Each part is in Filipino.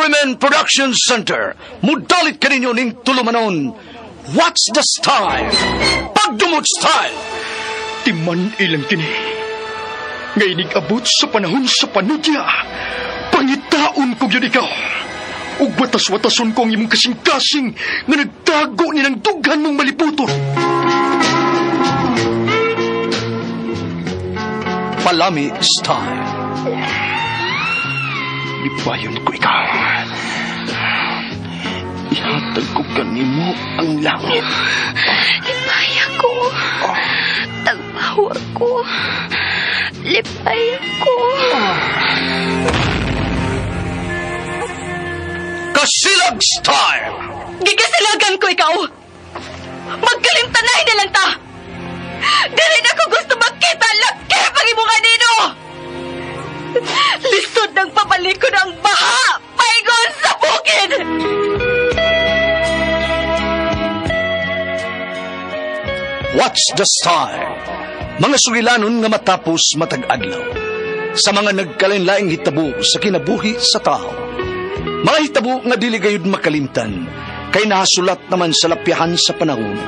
Arimen Production Center, mudalit kaninyo ning tulumanon. What's the style? Pagdumot style! Timan ilang kini. Ngay abot sa panahon sa panudya. Pangitaon ko yun ikaw. Ug watas-watason ko ang imong kasing-kasing nga nagtago ni ng dughan mong maliputon. Palami style. Lipayon ko ikaw. Ihatag ko kanimo ang langit. Lipaya ko. Tagpawa ko. Lipaya ko. Kasilag style. Gigasilagan ko ikaw. Magkalimtanay na lang ta. Dili na ko gusto magkita laki pag imunga nino. Lisod ng papalikod ang baha. Paigon sa bukid. What's the style? Mga sugilanon nga matapos matag-adlaw. Sa mga nagkalain-laing hitabo sa kinabuhi sa tao. Mga hitabo nga dili gayud makalimtan, kay nahasulat naman sa lapyahan sa panahon,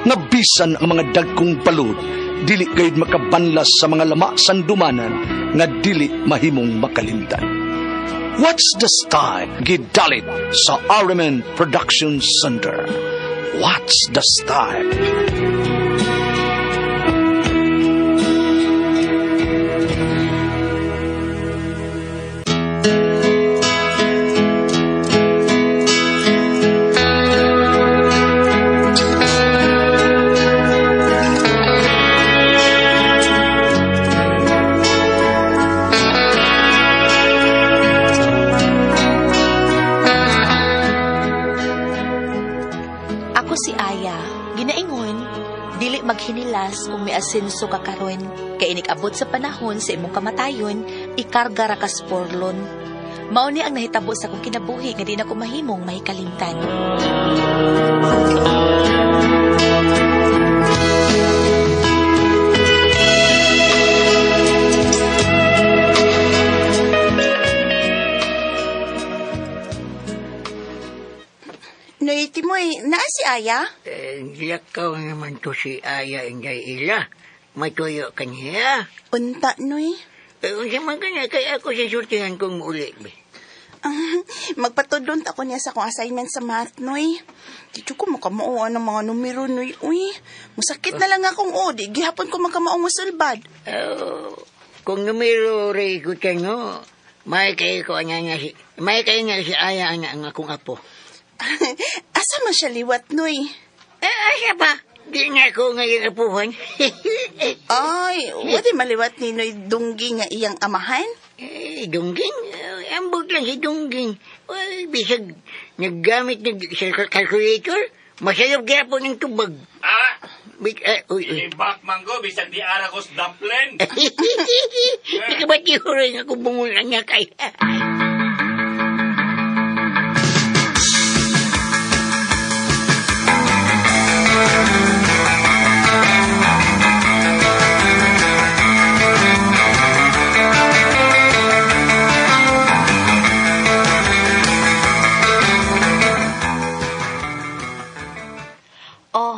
nga bisan ang mga dagkong balod, dili gayud makabanlas sa mga lama sandumanan, nga dili mahimong makalimtan. What's the style? Gidalit sa Arimen Production Center. What's the style? Maghinilas kung may asenso ka karon, kay inikabot sa panahon sa imong kamatayon, ikarga ra ka sporlon. Mao ni ang nahitabo sa akong kinabuhi nga di na ko mahimong mahikalimtan. Noiti mo naa si Aya? Lakaw naman to si Aya inday ila. Matuyo ka niya. Unta, Noy. Unsa man ka niya, kaya ako sa surtihan kong uli. Magpatudon ako niya sa akong assignment sa math, Noy. Dito ko makamao ng mga numero, Noy. Uy, musakit na lang akong di gihapon ko magkamaong musulbad. Kung numero ray ko siya, no, may kayo niya si Aya ang akong apo. Asa man siya liwat, Noy? Asa ba? Di na ako ngayon apuhan. Ay, wadi maliwat ni Noy Dungging nga iyang amahan? Dungging? Ambot lang si Dungging. Bisag naggamit sa calculator, masayap kaya po ng tubag. Ibak manggo, bisag di arakos daplin. Ikabati ko rin ako bungulan niya kay...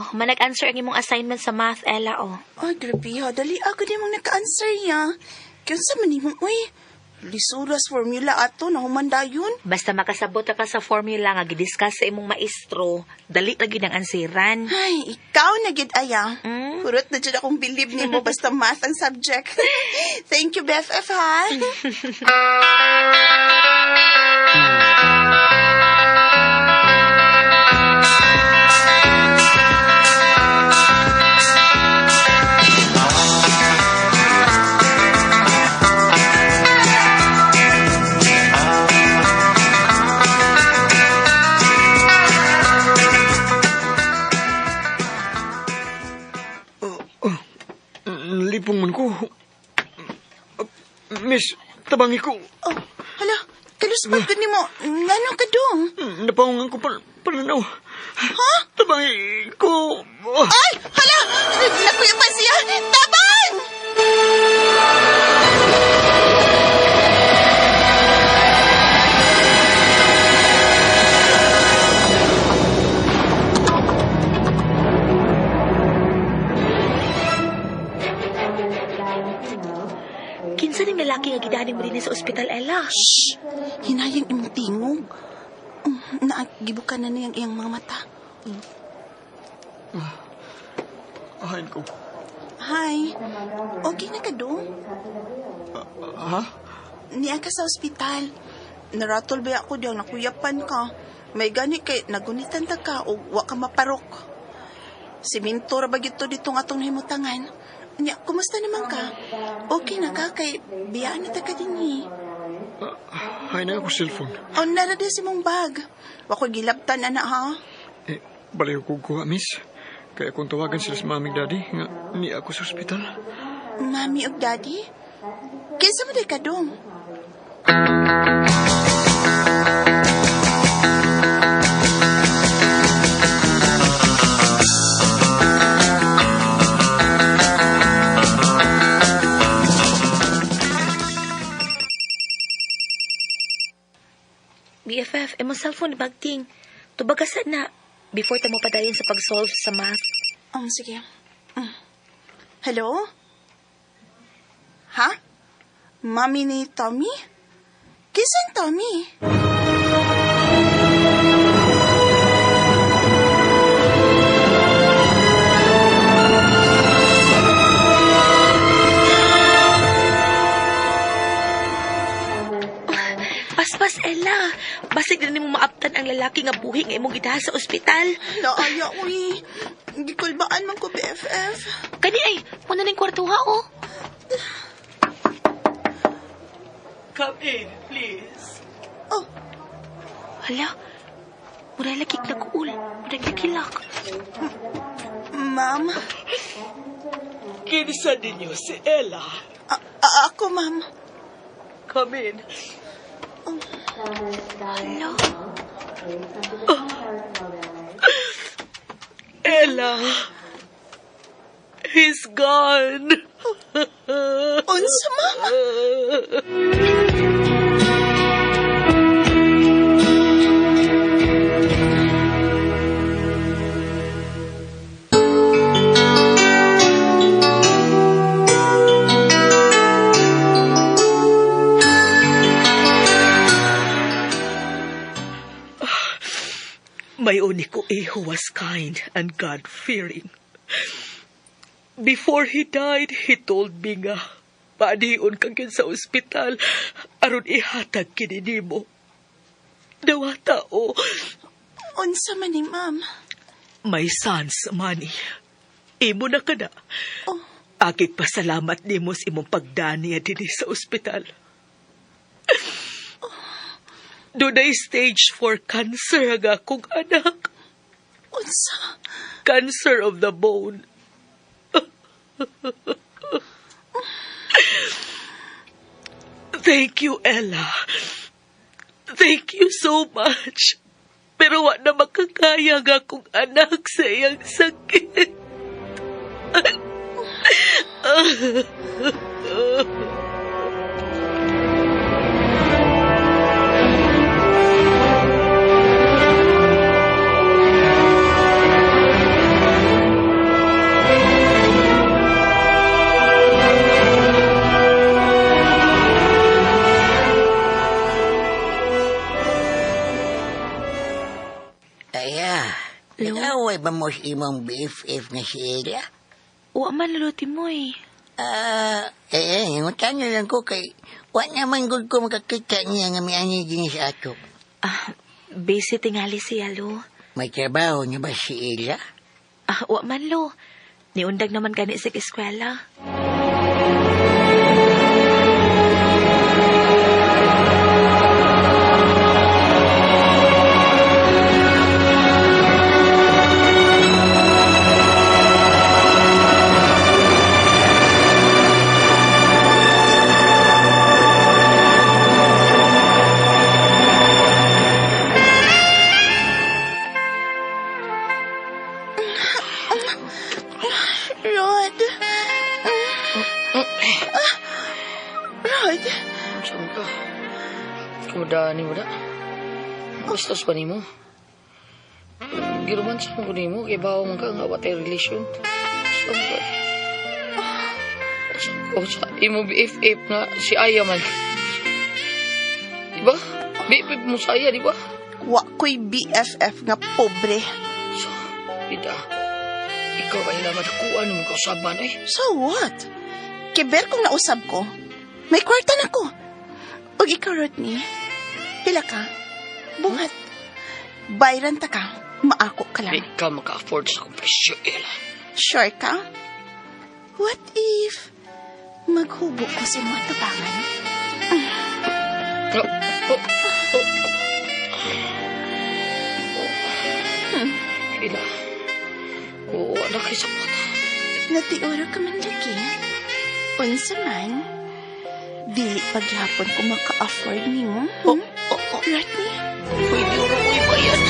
Manag-answer ang imong assignment sa math, Ella, Ay, grabe ha. Dali ako di mong naka-answer ya. Kaya sa manimong, uy, lisuras formula ato na humanda yun. Basta makasabot ka sa formula nga gidiscuss sa imong maestro, dali lagi ng ansiran. Ay, ikaw na gid Aya. Purot na dyan akong believe ni mo basta math ang subject. Thank you, BFF, ha? Lipong man ko. Miss, tabangi ko. Oh, hala, kaluspat ko ni mo. Ngano ka dong? Napaungan ko pananaw. Ha? Tabangi ko. Ay, hala, nakuya pa siya. Tabang! Ella. Shh! Hinayang imong tingog. Naagibukan na niyang iyang mga mata. Ahain ko. Hi. Okay na ka, Dong? Ha? Niya ka sa ospital. Naratol ba ako diyang nakuyapan ka? May gani kay nagunitan ta ka o wa ka maparok. Siminto ra ba gito dito nga atong nahimutangan? Niya, kumusta naman ka? Okay na ka kay biyaan na ta ka din eh. Hay na ako cellphone. O narada si mong bag. Wa ko gilabtan ana ha? Baliw ko kuha, miss. Kaya kung tawagan sila sa maming daddy, nga ni ako sa ospital. Mami ug daddy? Kinsa man ka, Dong? BFF, imong cellphone ni Bagting. Tubagasan na before ta mo padayon sa pag-solve sa math. Sige. Hello? Ha? Mami ni Tommy? Kisan Tommy? Paspas, Ella. Basig na mo maaptan ang lalaki nga buhi nga imong gidaha sa ospital. Naaya, uy. Hindi kulbaan man ko, BFF. Kani ay, muna ning kwarto ha, oh. Come in, please. Oh, Hala, mura lagi nag-uul. Mura kilak. ma'am. Kinsa ninyo si Ella. Ako, ma'am. Come in. Hala. Ella. He's gone. Unsa, ma'am? My Oniko who was kind and God-fearing. Before he died, he told me nga, paadion kang sa ospital, aron ihatag kinini mo. Dawata o, Unsa man ni, ma'am? my son's money. Imo na kada. Oh. Akit pasalamat ni mo sa imong pagdani din sa ospital. Dunay stage 4 cancer ang akong anak. Unsa? Cancer of the bone. Thank you, Ella. Thank you so much. Pero wa na makakaya nga akong anak sa iyang sakit. Nag-away ba mo sa imong BFF na si Ella? Wa man luluti mo eh. Ngutan nyo lang ko kay wa naman gud ko makakita niya nga may ani din sa ato. Busy tingali siya, lo. May trabaho niya ba si Ella? Wa man, lo. Niundag naman gani sa eskwela. Rod. Rod. Saan ka? Kumudaan mo da. Bastos pa ni mo. Giruman sa ko ni mo. Kaya bawa man ka nga watay relasyon. Saan ka? Saan ko sa imo BFF nga si Aya man. Di ba? BFF mo saya, di ba? Wa ko'y BFF nga pobre. So, Ida, ikaw ay naman nakuha ng kausaban eh. So what? Kiber kung nausab ko. May kwarta na ko. O ikaw, Rodney, pila ka? Bungat. Bayran ta ka. Maako ka Di lang. ka maka-afford sa kong presyo, Ella. Sure ka? What if maghubo ko sa mga tubangan? Oh, oh, oh. Ella, oo, anak kayo sa mata. Natiuro ka man lagi. Unsa man, dili paghapon ko maka-afford niyo. Rodney? Pwede uro ko ibayad.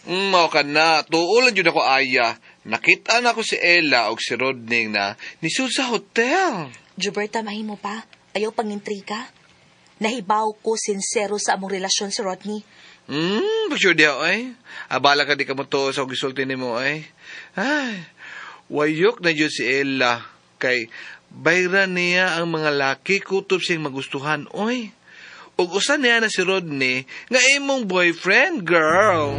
Mao ka na, tuulan yun ako aya. Nakita na ko si Ella o si Rodney na nisud sa hotel. Gilberta, mahimo pa. Ayaw pangintriga. Nahibaw ko sincero sa among relasyon si Rodney. Sure di ako eh. Abala ka di ka mo to sa gisulti ni mo eh. Ay, wayok na yun si Ella. Kay bayran niya ang mga laki kutob siyang magustuhan, oy. Ug usa niya na si Rodney nga imong boyfriend, girl.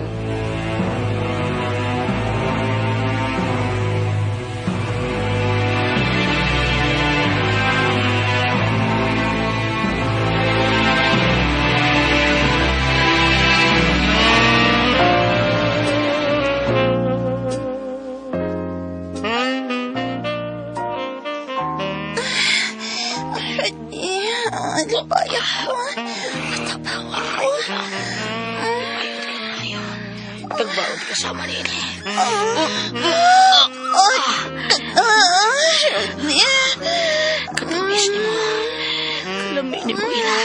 Rodney, ano ba ako? Matabawa ko. Tagbaon kasama nila. Rodney. Katamis ni mo. Kalami ni mo, Ella.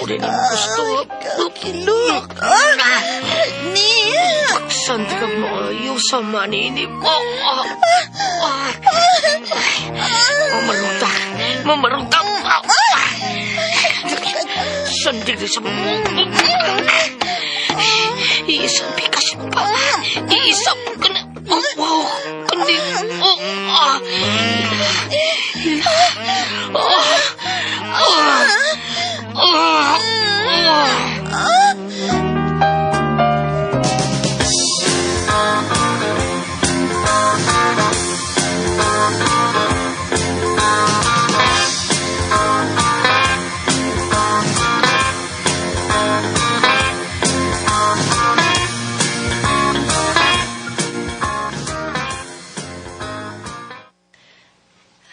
Uri ni mo gusto. Kilok. Rodney. Taksan di ka maayo sa manini ko. Mamarutak. Mamarutak. Sandig na sa mga. Iisang pikas mo pa. Iisang ka na. Wow. Kundi.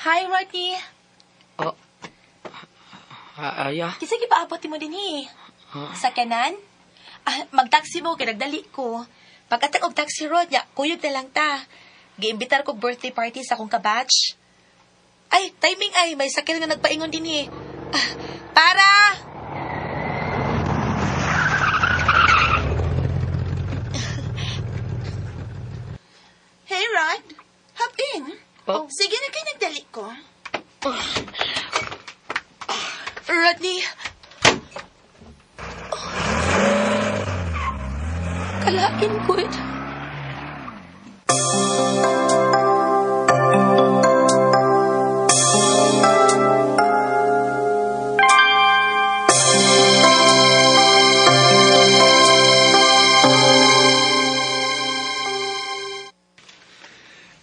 Hi, Rodney. Aya? Kisa gipaabot mo din Sa kanan? Mag-taxi mo, kaya nagdali ko. Pagkatag og taxi road, kuyog na lang ta. Giimbitar ko birthday party sa akong kabatch. Ay, timing ay, may sakil nga nagpaingon din Para! Hey, Rod. Hop in. Oh. Sige na kayo nagdali ko. Rodney! Kalain good.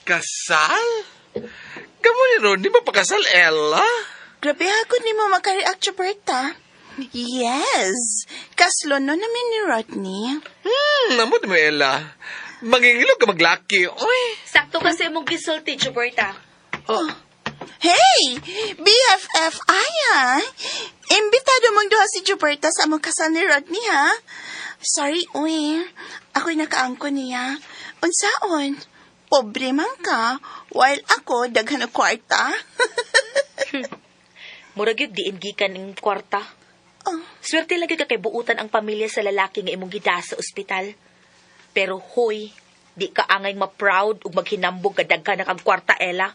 Kasal? Kamu ni Rodney mapakasal, Ella? Grabe ako ni mo makareact, Gilberta. Yes. Kaslo no namin ni Rodney. Namot mo, Ella. Mangingilog ka maglaki, oy. Sakto kasi mong gisulti, Gilberta. Hey! BFF, Aya! Imbitado mong duha si Gilberta sa among kasal ni Rodney, ha? Sorry, uy. Ako'y nakaangko niya. Unsaon? Pobre man ka, while ako daghan og kwarta. Murag yun, diin gikan ng kwarta. Swerte lagi ka kay buutan ang pamilya sa lalaki nga imong gida sa ospital. Pero hoy, di ka angay ma-proud ug maghinambog kadaghan na kang kwarta, Ella.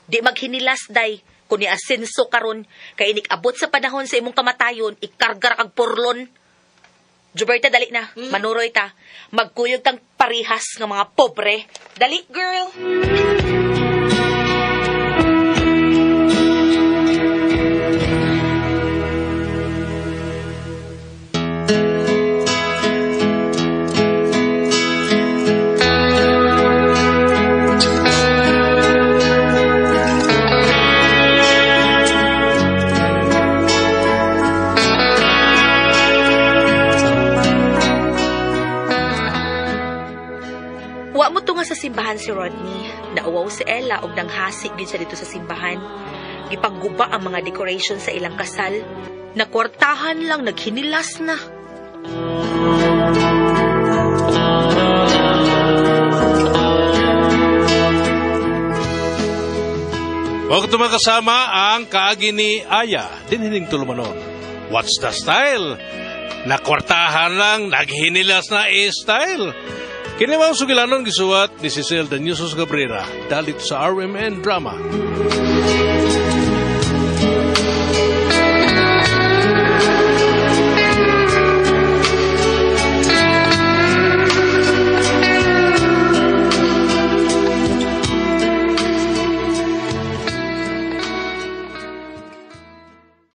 Di maghinilas, day. Kung ni-asenso karon kay inik abot sa panahon sa imong kamatayon, ikargar kag purlon. Juberta, dali na. Manuroy ta. Magkuyog kang parihas ng mga pobre. Dali, girl. Wa mo to nga sa simbahan si Rodney. Nauwaw si Ella og nanghasik gid siya dito sa simbahan. Gipangguba ang mga decoration sa ilang kasal. Nakwartahan lang, naghinilas na. Huwag kasama ang kaagi ni Aya, dinhining tulumanon. What's the style? Nakwartahan lang, naghinilas na style. Kinimang sugilanon gisuwat ni Cecil Daniusos Cabrera, dalit sa RMN Drama.